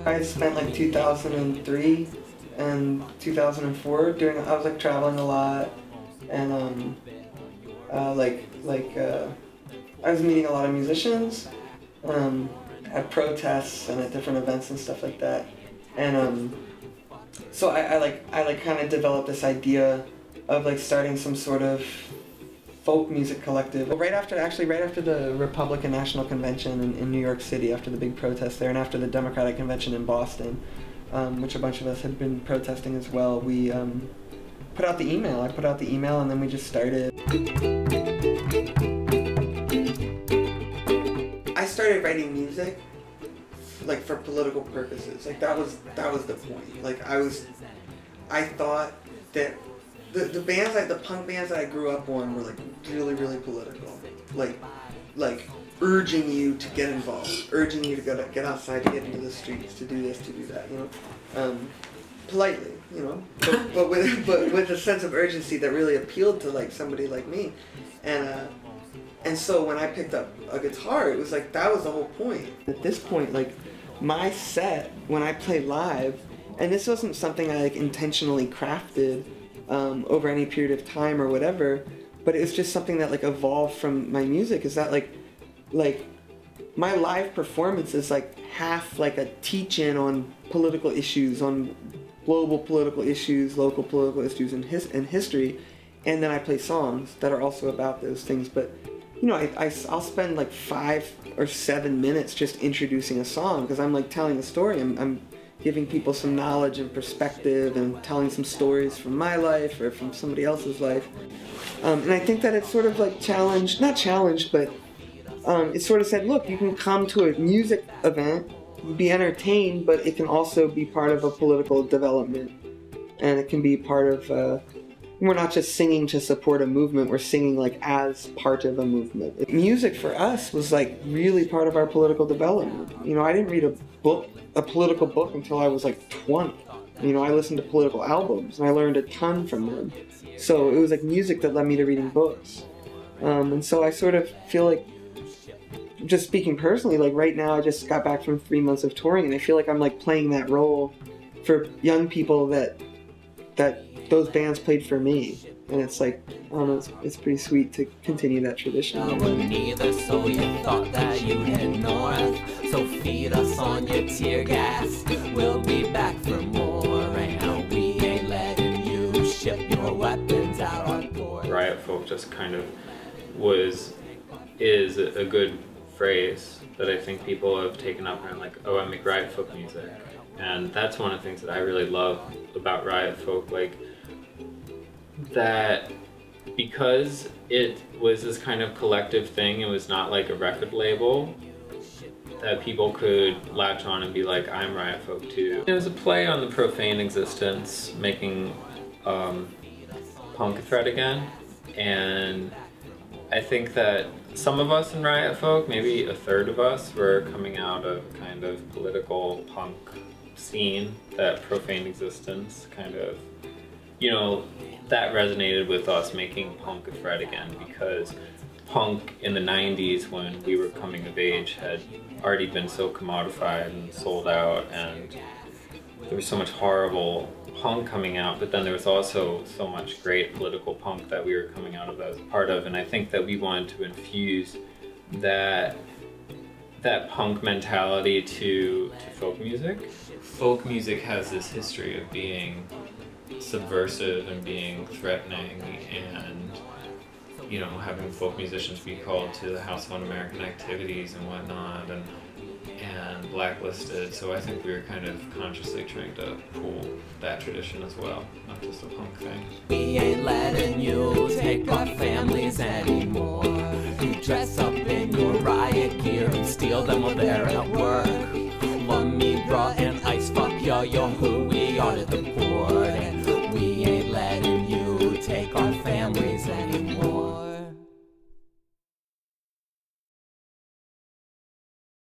I spent like 2003 and 2004 doing. I was like traveling a lot, and I was meeting a lot of musicians, at protests and at different events and stuff like that, and so I kind of developed this idea of like starting some sort of folk music collective. Right after the Republican National Convention in New York City, after the big protest there, and after the Democratic Convention in Boston, which a bunch of us had been protesting as well, we put out the email. I put out the email, and then we just started. I started writing music like for political purposes. Like that was the point. Like I thought that the bands, like the punk bands that I grew up on, were like really political. Like urging you to get involved, urging you to get outside, to get into the streets, to do this, to do that, you know, politely, you know, but with a sense of urgency that really appealed to like somebody like me, and so when I picked up a guitar, it was like that was the whole point. At this point, like my set when I play live, and this wasn't something I like intentionally crafted over any period of time or whatever, but it was just something that like evolved from my music, is that like my live performance is like half like a teach-in on political issues, on global political issues, local political issues in history, and then I play songs that are also about those things. But you know, I'll spend like 5 or 7 minutes just introducing a song, because I'm like telling a story. I'm giving people some knowledge and perspective and telling some stories from my life or from somebody else's life. And I think that it's sort of like not challenged, but it sort of said, look, you can come to a music event, be entertained, but it can also be part of a political development. And it can be part of, we're not just singing to support a movement, we're singing like as part of a movement. Music for us was like really part of our political development. You know, I didn't read a political book until I was like 20. You know, I listened to political albums and I learned a ton from them. So it was like music that led me to reading books. And so I sort of feel like, just speaking personally, like right now I just got back from 3 months of touring, and I feel like I'm like playing that role for young people that those bands played for me. And it's like, I don't know, it's pretty sweet to continue that tradition. Neither, so you thought that you'd head north. So feed us on your tear gas. We'll be back for more. And we ain't letting you ship your weapons out on board. Riot folk just kind of is a good phrase that I think people have taken up, and like, oh, I make Riot folk music. And that's one of the things that I really love about Riot folk, like that because it was this kind of collective thing, it was not like a record label that people could latch on and be like, I'm Riot folk too. It was a play on the profane existence, making punk a threat again, and I think that some of us in Riot folk, maybe a third of us, were coming out of kind of political punk scene, that profane existence kind of, you know, that resonated with us making punk a threat again, because punk in the 90s when we were coming of age had already been so commodified and sold out, and there was so much horrible punk coming out, but then there was also so much great political punk that we were coming out of as part of, and I think that we wanted to infuse that punk mentality to folk music. Folk music has this history of being subversive and being threatening, and you know, having folk musicians be called to the House of Un-American Activities and whatnot, and blacklisted. So I think we were kind of consciously trying to pull that tradition as well, not just a punk thing. We ain't letting you take our families anymore. You dress up in your riot gear and steal them while they're at work. Let me brought an ice fuck your